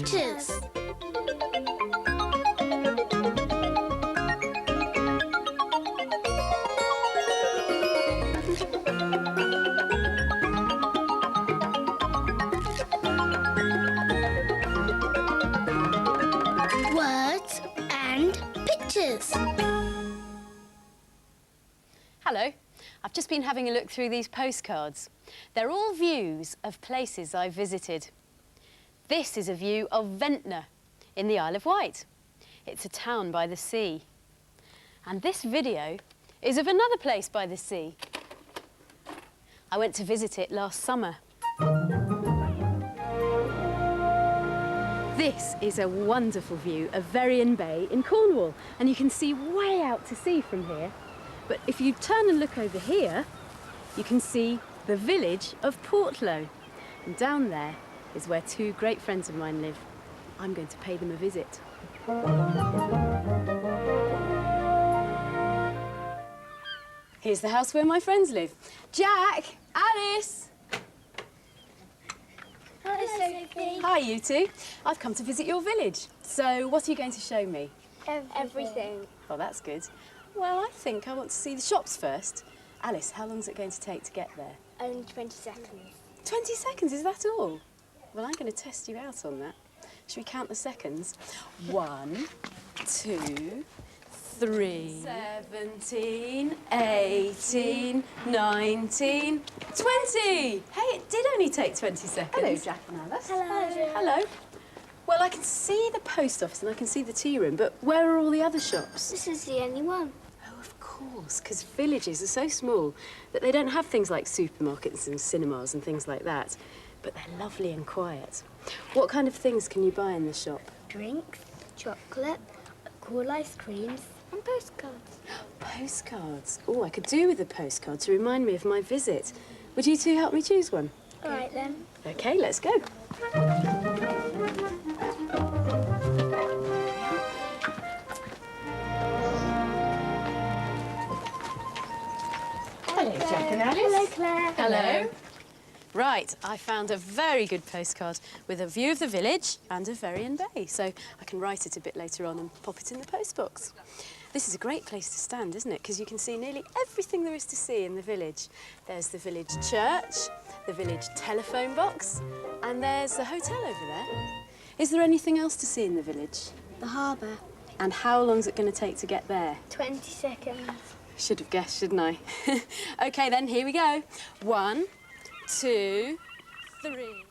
pictures. Words and pictures. Hello. I've just been having a look through these postcards. They're all views of places I've visited. This is a view of Ventnor in the Isle of Wight. It's a town by the sea. And this video is of another place by the sea. I went to visit it last summer. This is a wonderful view of Veryan Bay in Cornwall, and you can see way out to sea from here. But if you turn and look over here, you can see the village of Portloe. And down there is where two great friends of mine live. I'm going to pay them a visit. Here's the house where my friends live. Jack, Alice. Hi, Sophie. Hi, you two. I've come to visit your village. So what are you going to show me? Everything. Oh, that's good. Well, I think I want to see the shops first. Alice, how long is it going to take to get there? Only 20 seconds. 20 seconds, is that all? Well, I'm going to test you out on that. Should we count the seconds? 1, 2, 3, 17, 18, 19, 20. Hey, it did only take 20 seconds. Hello, Jack and Alice. Hello. Hello. Well, I can see the post office and I can see the tea room, but where are all the other shops? This is the only one. Oh, of course, because villages are so small that they don't have things like supermarkets and cinemas and things like that. But they're lovely and quiet. What kind of things can you buy in the shop? Drinks, chocolate, cool ice creams, and postcards. Postcards. Oh, I could do with a postcard to remind me of my visit. Would you two help me choose one? All right, then. OK, let's go. Hello, Jack and Alice. Hello, Claire. Hello. Right, I found a very good postcard with a view of the village and of Veryan Bay, so I can write it a bit later on and pop it in the postbox. This is a great place to stand, isn't it? Because you can see nearly everything there is to see in the village. There's the village church, the village telephone box, and there's the hotel over there. Is there anything else to see in the village? The harbour. And how long is it going to take to get there? 20 seconds. Should have guessed, shouldn't I? OK, then, here we go. 1, 2, 3,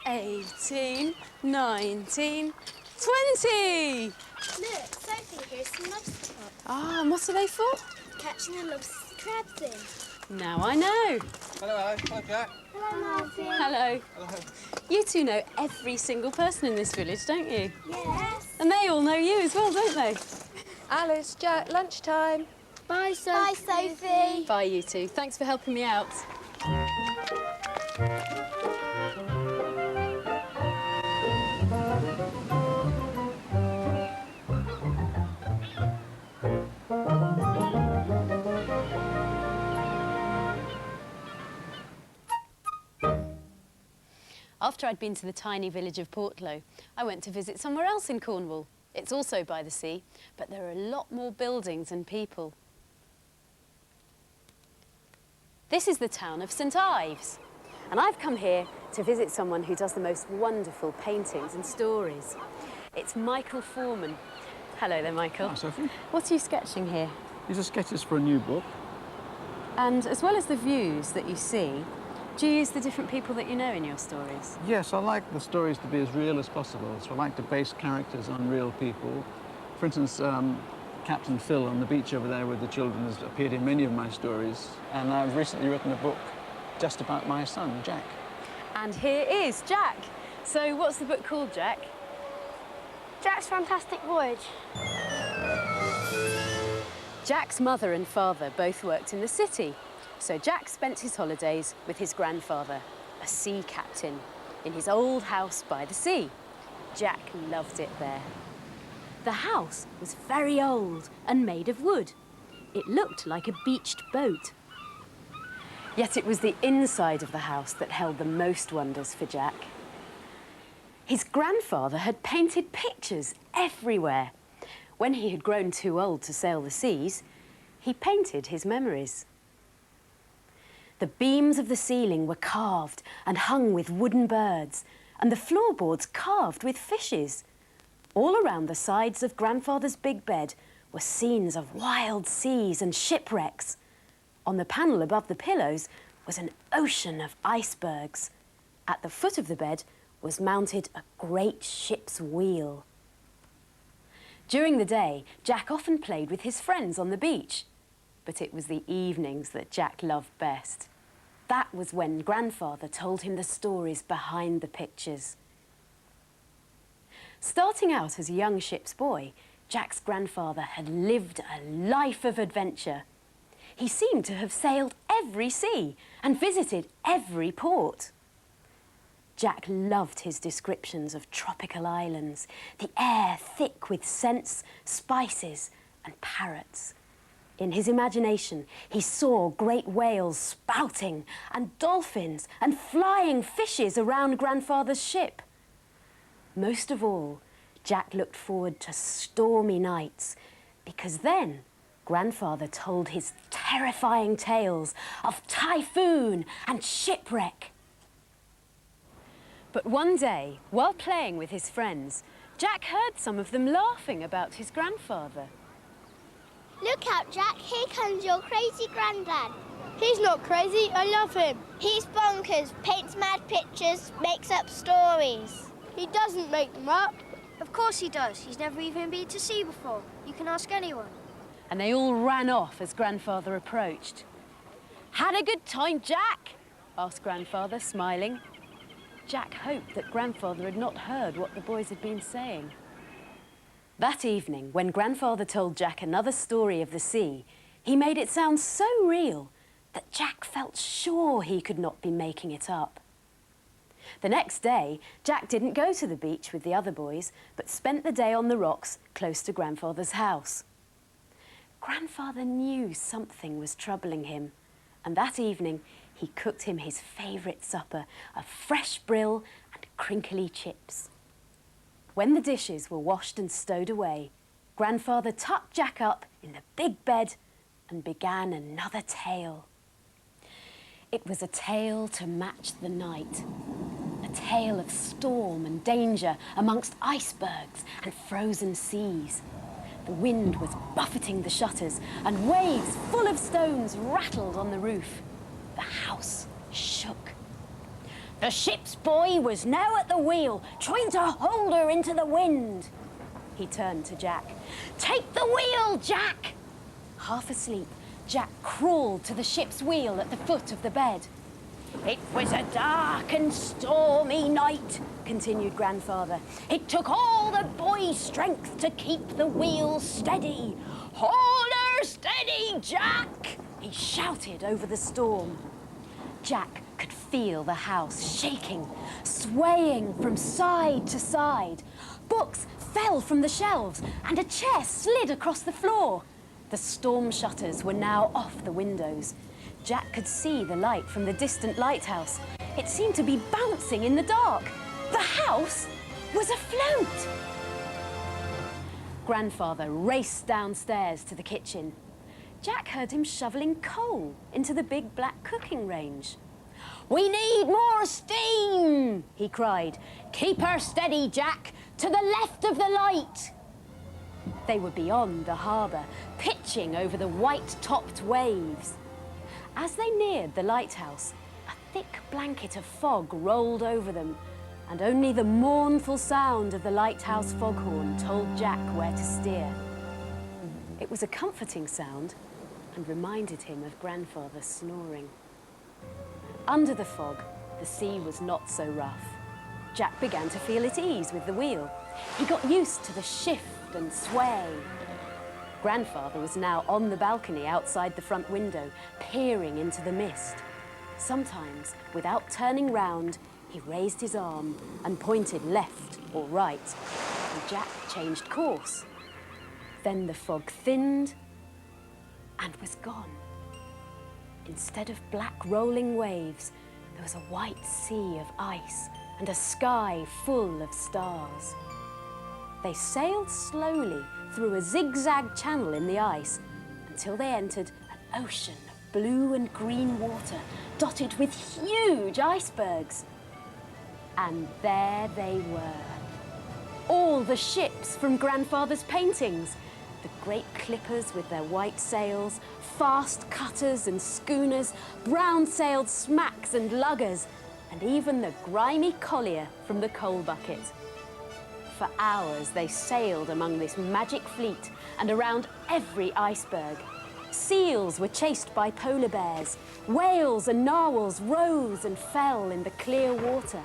18, 19, 20! Look, Sophie, here's some lobster pots. Ah, and what are they for? Catching the lobster crabs in. Now I know. Hello. Hello, Jack. Hello, Martin. Hello. Hello. You two know every single person in this village, don't you? Yes. And they all know you as well, don't they? Alice, Jack, lunchtime. Bye, Sophie. Bye, Sophie. Bye, you two. Thanks for helping me out. After I'd been to the tiny village of Portloe, I went to visit somewhere else in Cornwall. It's also by the sea, but there are a lot more buildings and people. This is the town of St Ives, and I've come here to visit someone who does the most wonderful paintings and stories. It's Michael Foreman. Hello there, Michael. Hi, Sophie. What are you sketching here? These are sketches for a new book. And as well as the views that you see, do you use the different people that you know in your stories? Yes, I like the stories to be as real as possible, so I like to base characters on real people. For instance, Captain Phil on the beach over there with the children has appeared in many of my stories, and I've recently written a book just about my son, Jack. And here is Jack. So what's the book called, Jack? Jack's Fantastic Voyage. Jack's mother and father both worked in the city, so Jack spent his holidays with his grandfather, a sea captain, in his old house by the sea. Jack loved it there. The house was very old and made of wood. It looked like a beached boat. Yet it was the inside of the house that held the most wonders for Jack. His grandfather had painted pictures everywhere. When he had grown too old to sail the seas, he painted his memories. The beams of the ceiling were carved and hung with wooden birds, and the floorboards carved with fishes. All around the sides of Grandfather's big bed were scenes of wild seas and shipwrecks. On the panel above the pillows was an ocean of icebergs. At the foot of the bed was mounted a great ship's wheel. During the day, Jack often played with his friends on the beach, but it was the evenings that Jack loved best. That was when Grandfather told him the stories behind the pictures. Starting out as a young ship's boy, Jack's grandfather had lived a life of adventure. He seemed to have sailed every sea and visited every port. Jack loved his descriptions of tropical islands, the air thick with scents, spices and parrots. In his imagination, he saw great whales spouting and dolphins and flying fishes around Grandfather's ship. Most of all, Jack looked forward to stormy nights, because then Grandfather told his terrifying tales of typhoon and shipwreck. But one day, while playing with his friends, Jack heard some of them laughing about his grandfather. Look out, Jack. Here comes your crazy granddad. He's not crazy, I love him. He's bonkers, paints mad pictures, makes up stories. He doesn't make them up. Of course he does. He's never even been to sea before. You can ask anyone. And they all ran off as Grandfather approached. "Had a good time, Jack?" asked Grandfather, smiling. Jack hoped that Grandfather had not heard what the boys had been saying. That evening, when Grandfather told Jack another story of the sea, he made it sound so real that Jack felt sure he could not be making it up. The next day, Jack didn't go to the beach with the other boys, but spent the day on the rocks close to Grandfather's house. Grandfather knew something was troubling him, and that evening he cooked him his favourite supper of fresh brill and crinkly chips. When the dishes were washed and stowed away, Grandfather tucked Jack up in the big bed and began another tale. It was a tale to match the night, a tale of storm and danger amongst icebergs and frozen seas. The wind was buffeting the shutters and waves full of stones rattled on the roof. The house shook. The ship's boy was now at the wheel, trying to hold her into the wind. He turned to Jack. "Take the wheel, Jack!" Half asleep, Jack crawled to the ship's wheel at the foot of the bed. "It was a dark and stormy night," continued Grandfather. "It took all the boy's strength to keep the wheel steady. Hold her steady, Jack!" he shouted over the storm. Jack could feel the house shaking, swaying from side to side. Books fell from the shelves and a chair slid across the floor. The storm shutters were now off the windows. Jack could see the light from the distant lighthouse. It seemed to be bouncing in the dark. The house was afloat. Grandfather raced downstairs to the kitchen. Jack heard him shoveling coal into the big black cooking range. "We need more steam," he cried. "Keep her steady, Jack, to the left of the light." They were beyond the harbour, pitching over the white-topped waves. As they neared the lighthouse, a thick blanket of fog rolled over them, and only the mournful sound of the lighthouse foghorn told Jack where to steer. It was a comforting sound and reminded him of Grandfather snoring. Under the fog, the sea was not so rough. Jack began to feel at ease with the wheel. He got used to the shift and sway. Grandfather was now on the balcony outside the front window, peering into the mist. Sometimes, without turning round, he raised his arm and pointed left or right, and Jack changed course. Then the fog thinned and was gone. Instead of black rolling waves, there was a white sea of ice and a sky full of stars. They sailed slowly through a zigzag channel in the ice until they entered an ocean of blue and green water dotted with huge icebergs. And there they were. All the ships from Grandfather's paintings. The great clippers with their white sails, fast cutters and schooners, brown-sailed smacks and luggers, and even the grimy collier from the coal bucket. For hours they sailed among this magic fleet and around every iceberg. Seals were chased by polar bears. Whales and narwhals rose and fell in the clear water.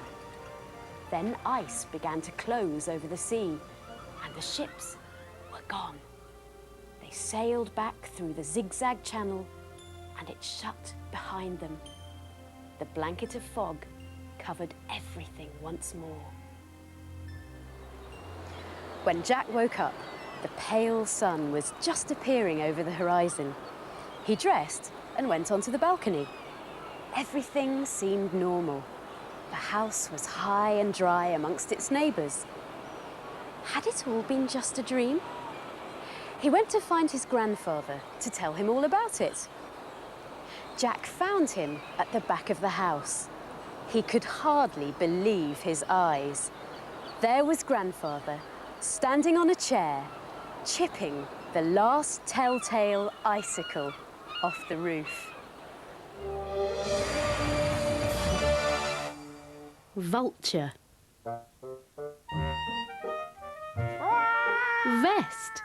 Then ice began to close over the sea, and the ships were gone. They sailed back through the zigzag channel, and it shut behind them. The blanket of fog covered everything once more. When Jack woke up, the pale sun was just appearing over the horizon. He dressed and went onto the balcony. Everything seemed normal. The house was high and dry amongst its neighbours. Had it all been just a dream? He went to find his grandfather to tell him all about it. Jack found him at the back of the house. He could hardly believe his eyes. There was Grandfather, standing on a chair, chipping the last telltale icicle off the roof. Vulture. Vest.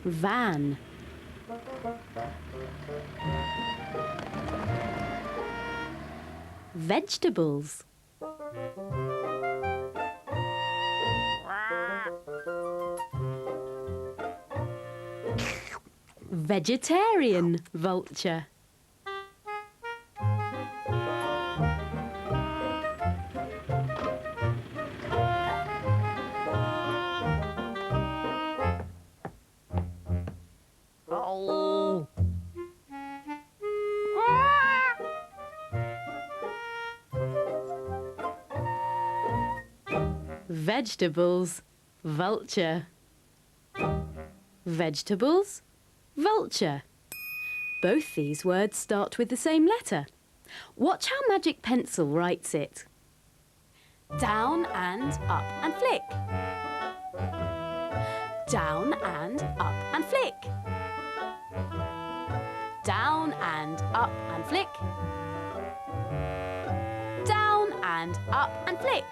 Van. Vegetables. Vegetarian vulture. Vegetables, vulture. Vegetables, vulture. Both these words start with the same letter. Watch how Magic Pencil writes it. Down and up and flick. Down and up and flick. Down and up and flick. Down and up and flick.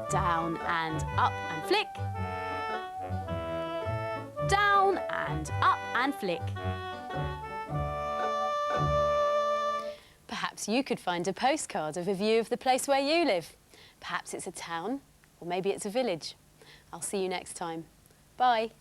Down and up and flick. Down and up and flick. Perhaps you could find a postcard of a view of the place where you live. Perhaps it's a town, or maybe it's a village. I'll see you next time. Bye.